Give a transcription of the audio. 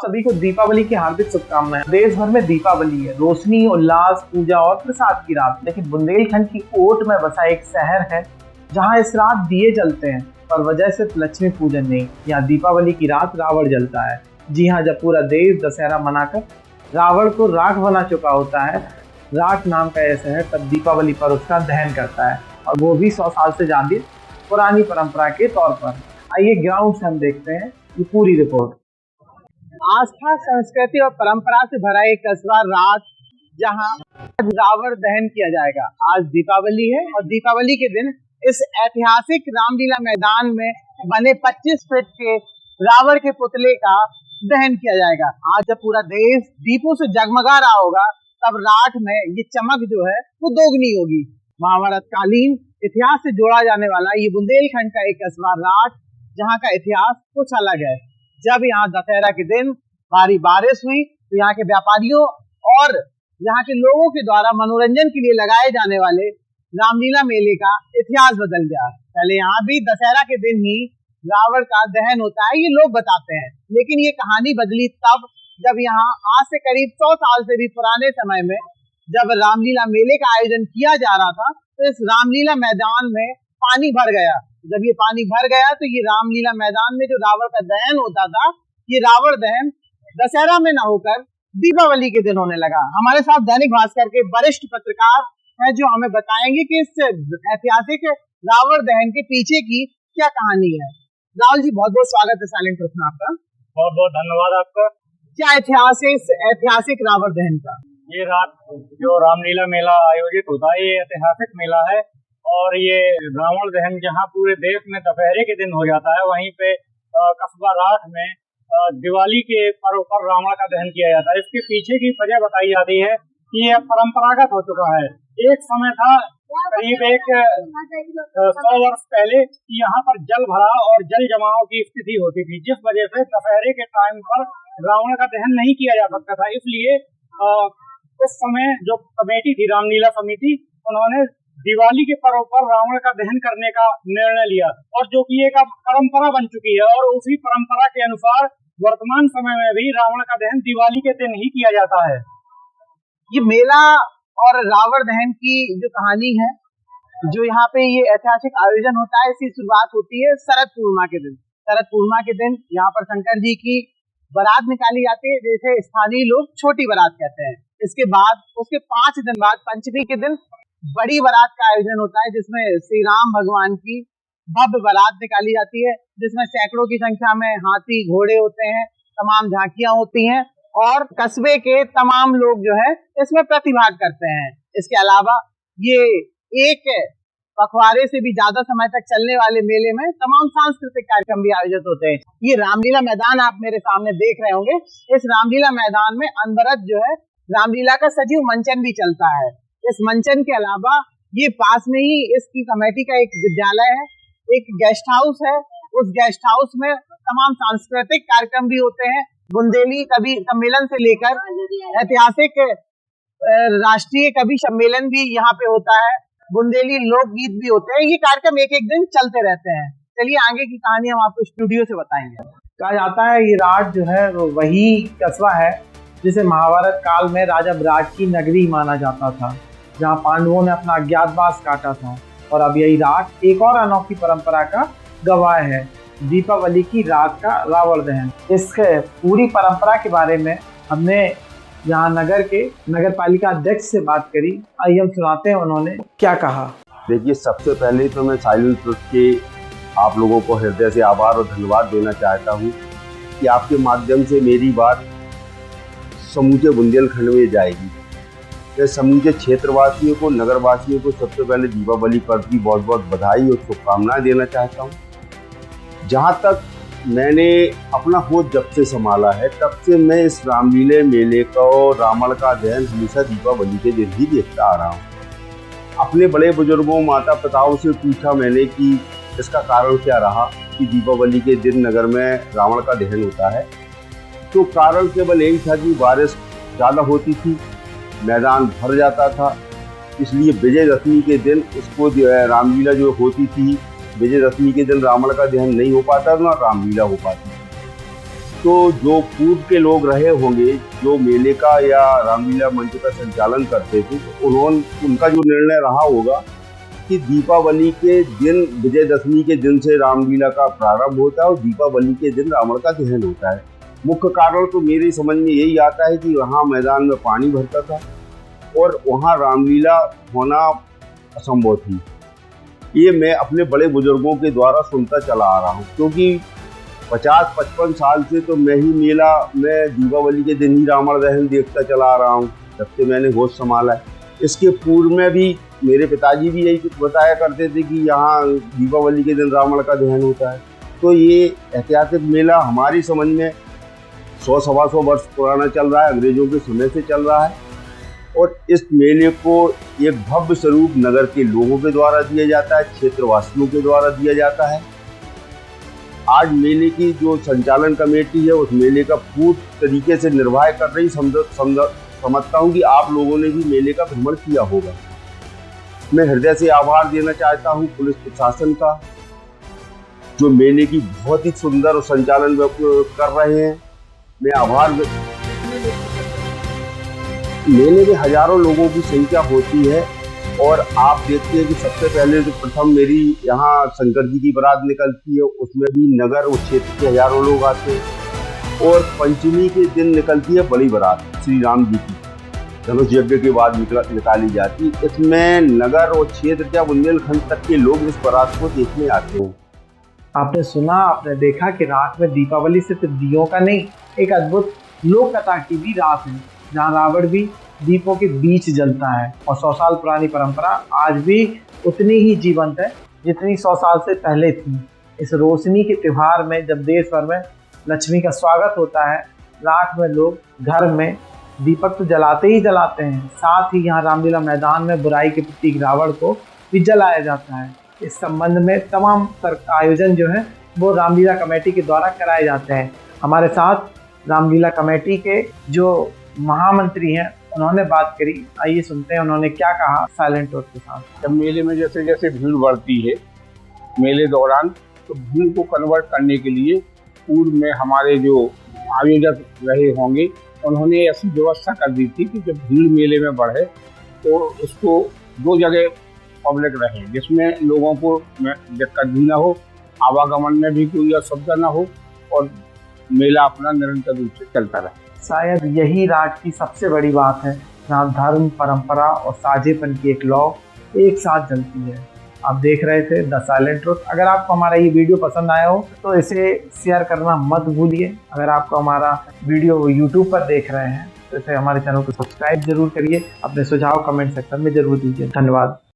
सभी को दीपावली की हार्दिक शुभकामनाएं। देश भर में दीपावली है, रोशनी, उल्लास, पूजा और प्रसाद की रात। लेकिन बुंदेलखंड की ओट में बसा एक शहर है जहां इस रात दिए जलते हैं, पर वजह सिर्फ लक्ष्मी पूजन नहीं। यहाँ दीपावली की रात रावण जलता है। जी हाँ, जब पूरा देश दशहरा मनाकर रावण को राख बना चुका होता है, राख नाम का यह शहर तब दीपावली पर उसका दहन करता है, और वो भी 100 साल से ज्यादा पुरानी परंपरा के तौर पर। आइए ग्राउंड से हम देखते हैं ये पूरी रिपोर्ट। आस्था, संस्कृति और परंपरा से भरा एक कस्बा रात, जहां रावण दहन किया जाएगा। आज दीपावली है और दीपावली के दिन इस ऐतिहासिक रामलीला मैदान में बने 25 फीट के रावण के पुतले का दहन किया जाएगा। आज जब पूरा देश दीपों से जगमगा रहा होगा, तब रात में ये चमक जो है वो दोगुनी होगी। महाभारत कालीन इतिहास से जोड़ा जाने वाला ये बुंदेलखंड का एक कस्बा रात, जहाँ का इतिहास कुछ अलग है। जब यहाँ दशहरा के दिन भारी बारिश हुई तो यहाँ के व्यापारियों और यहाँ के लोगों के द्वारा मनोरंजन के लिए लगाए जाने वाले रामलीला मेले का इतिहास बदल गया। पहले यहाँ भी दशहरा के दिन ही रावण का दहन होता है, ये लोग बताते हैं। लेकिन ये कहानी बदली तब जब यहाँ आज से करीब 100 साल से भी पुराने समय में जब रामलीला मेले का आयोजन किया जा रहा था, तो इस रामलीला मैदान में पानी भर गया। जब ये पानी भर गया तो ये रामलीला मैदान में जो रावण का दहन होता था, ये रावण दहन दशहरा में न होकर दीपावली के दिन होने लगा। हमारे साथ दैनिक भास्कर के वरिष्ठ पत्रकार हैं जो हमें बताएंगे कि इस ऐतिहासिक रावण दहन के पीछे की क्या कहानी है। राहुल जी, बहुत बहुत स्वागत है साइलेंट ट्रुथ में आपका। बहुत बहुत धन्यवाद आपका। क्या इतिहास है इस ऐतिहासिक रावण दहन का? ये रात जो रामलीला मेला आयोजित होता है, ये ऐतिहासिक मेला है। और ये रावण दहन जहाँ पूरे देश में दोपहरे के दिन हो जाता है, वहीं पे कस्बा रात में दिवाली के पर्व पर रावण का दहन किया जाता है। इसके पीछे की वजह बताई जाती है कि ये परंपरागत हो चुका है। एक समय था करीब 100 वर्ष पहले कि यहाँ पर जल भराव और जल जमाव की स्थिति होती थी, जिस वजह से दशहरे के टाइम पर रावण का दहन नहीं किया जा सकता था। इसलिए उस समय जो कमेटी थी, रामलीला समिति, उन्होंने दिवाली के पर्व पर रावण का दहन करने का निर्णय लिया, और जो कि एक परंपरा बन चुकी है। और उसी परंपरा के अनुसार वर्तमान समय में भी रावण का दहन दिवाली के दिन ही किया जाता है। ये मेला और रावण दहन की जो कहानी है, जो यहाँ पे ये ऐतिहासिक आयोजन होता है, इसकी शुरुआत होती है शरद पूर्णिमा के दिन। शरद पूर्णिमा के दिन यहाँ पर शंकर जी की बारात निकाली जाती है, जैसे स्थानीय लोग छोटी बारात कहते हैं। इसके बाद उसके 5 दिन बाद पंचमी के दिन बड़ी बारात का आयोजन होता है, जिसमें श्री राम भगवान की भव्य बारात निकाली जाती है, जिसमें सैकड़ों की संख्या में हाथी घोड़े होते हैं, तमाम झांकियां होती हैं और कस्बे के तमाम लोग जो है इसमें प्रतिभाग करते हैं। इसके अलावा ये एक पखवाड़े से भी ज्यादा समय तक चलने वाले मेले में तमाम सांस्कृतिक कार्यक्रम भी आयोजित होते हैं। ये रामलीला मैदान आप मेरे सामने देख रहे होंगे। इस रामलीला मैदान में अनवरत जो है रामलीला का सजीव मंचन भी चलता है। इस मंचन के अलावा ये पास में ही इसकी कमेटी का एक विद्यालय है, एक गेस्ट हाउस है। उस गेस्ट हाउस में तमाम सांस्कृतिक कार्यक्रम भी होते हैं। बुंदेली कवि सम्मेलन से लेकर ऐतिहासिक राष्ट्रीय कवि सम्मेलन भी यहाँ पे होता है। बुंदेली लोकगीत भी होते हैं। ये कार्यक्रम एक एक दिन चलते रहते हैं। चलिए आगे की कहानी हम आपको स्टूडियो से बताएंगे। कहा जाता है ये रात जो है वो वही कस्बा है जिसे महाभारत काल में राजा विराट की नगरी माना जाता था, जहाँ पांडवों ने अपना अज्ञातवास काटा था। और अब यही रात एक और अनोखी परंपरा का गवाह है, दीपावली की रात का रावण दहन। इस पूरी परंपरा के बारे में हमने यहाँ नगर के नगर पालिका अध्यक्ष से बात करी। आइए हम सुनाते हैं उन्होंने क्या कहा। देखिए, सबसे पहले तो मैं साइलेंट ट्रुथ के आप लोगों को हृदय से आभार और धन्यवाद देना चाहता हूँ कि आपके माध्यम से मेरी बात समूचे बुंदेलखंड में जाएगी। मैं समूचे क्षेत्रवासियों को, नगरवासियों को सबसे पहले दीपावली पर्व की बहुत बहुत बधाई और शुभकामनाएं देना चाहता हूँ। जहाँ तक मैंने अपना होश जब से संभाला है, तब से मैं इस रामलीला मेले को, रावण का दहन हमेशा दीपावली के दिन ही देखता आ रहा हूँ। अपने बड़े बुजुर्गों, माता पिताओं से पूछा मैंने कि इसका कारण क्या रहा कि दीपावली के दिन नगर में रावण का दहन होता है। तो कारण केवल यही था कि बारिश ज़्यादा होती थी, मैदान भर जाता था, इसलिए विजयदशमी के दिन इसको जो है रामलीला जो होती थी, विजयदशमी के दिन रावण का दहन नहीं हो पाता था, ना रामलीला हो पाती। तो जो पूर्व के लोग रहे होंगे, जो मेले का या रामलीला मंच का संचालन करते थे, तो उनका जो निर्णय रहा होगा कि दीपावली के दिन, विजयदशमी के दिन से रामलीला का प्रारंभ होता है और दीपावली के दिन रावण का दहन होता है। मुख्य कारण तो मेरी समझ में यही आता है कि वहाँ मैदान में पानी भरता था और वहाँ रामलीला होना असंभव थी। ये मैं अपने बड़े बुजुर्गों के द्वारा सुनता चला आ रहा हूँ, क्योंकि 50-55 साल से तो मैं ही मेला में दीपावली के दिन ही रावण दहन देखता चला आ रहा हूँ, जब से मैंने होश संभाला है। इसके पूर्व में भी मेरे पिताजी भी यही बताया करते थे कि यहाँ दीपावली के दिन रावण का दहन होता है। तो ये ऐतिहासिक मेला हमारी समझ में 100-125 वर्ष पुराना चल रहा है, अंग्रेजों के समय से चल रहा है। और इस मेले को एक भव्य स्वरूप नगर के लोगों के द्वारा दिया जाता है, क्षेत्रवासियों के द्वारा दिया जाता है। आज मेले की जो संचालन कमेटी है, उस मेले का पूर्ण तरीके से निर्वाह कर रही समझता हूँ कि आप लोगों ने भी मेले का भ्रमण किया होगा। मैं हृदय से आभार देना चाहता हूँ पुलिस प्रशासन का, जो मेले की बहुत ही सुंदर संचालन कर रहे हैं। मैं आभार, मेले में हजारों लोगों की संख्या होती है और आप देखते हैं कि सबसे पहले जो प्रथम मेरी यहाँ शंकर जी की बारात निकलती है, उसमें भी नगर और क्षेत्र के हजारों लोग आते हैं। और पंचमी के दिन निकलती है बड़ी बारात श्री राम जी की, धनुष यज्ञ के बाद निकाली जाती। इसमें नगर और क्षेत्र क्या बुंदेलखंड तक के लोग इस बारात को देखने आते हैं। आपने सुना, आपने देखा कि रात में दीपावली सिर्फ दियों का नहीं, एक अद्भुत लोक कथा की भी रात है, जहाँ रावण भी दीपों के बीच जलता है। और 100 साल पुरानी परंपरा आज भी उतनी ही जीवंत है जितनी 100 साल से पहले थी। इस रोशनी के त्योहार में जब देश भर में लक्ष्मी का स्वागत होता है, रात में लोग घर में दीपक तो जलाते ही जलाते हैं, साथ ही यहाँ रामलीला मैदान में बुराई के प्रतीक रावण को भी जलाया जाता है। इस संबंध में तमाम आयोजन जो है वो रामलीला कमेटी के द्वारा कराए जाते हैं। हमारे साथ रामलीला कमेटी के जो महामंत्री हैं, उन्होंने बात करी, आइए सुनते हैं उन्होंने क्या कहा साइलेंट टोट के साथ। जब मेले में जैसे जैसे भीड़ बढ़ती है मेले दौरान, तो भीड़ को कन्वर्ट करने के लिए पूर्व में हमारे जो आयोजक रहे होंगे, उन्होंने ऐसी व्यवस्था कर दी थी कि जब भीड़ मेले में बढ़े तो उसको 2 जगह पब्लिक रहे, जिसमें लोगों को दिक्कत भी ना हो, आवागमन में भी कोई असुविधा ना हो और मेला अपना निरंतर रूप से चलता रहे। शायद यही राज की सबसे बड़ी बात है, जहाँ धर्म, परंपरा और साझेपन की एक लौ एक साथ जलती है। आप देख रहे थे द साइलेंट ट्रुथ। अगर आपको हमारा ये वीडियो पसंद आया हो तो इसे शेयर करना मत भूलिए। अगर आपको हमारा वीडियो यूट्यूब पर देख रहे हैं तो इसे हमारे चैनल को सब्सक्राइब जरूर करिए। अपने सुझाव कमेंट सेक्शन में जरूर दीजिए। धन्यवाद।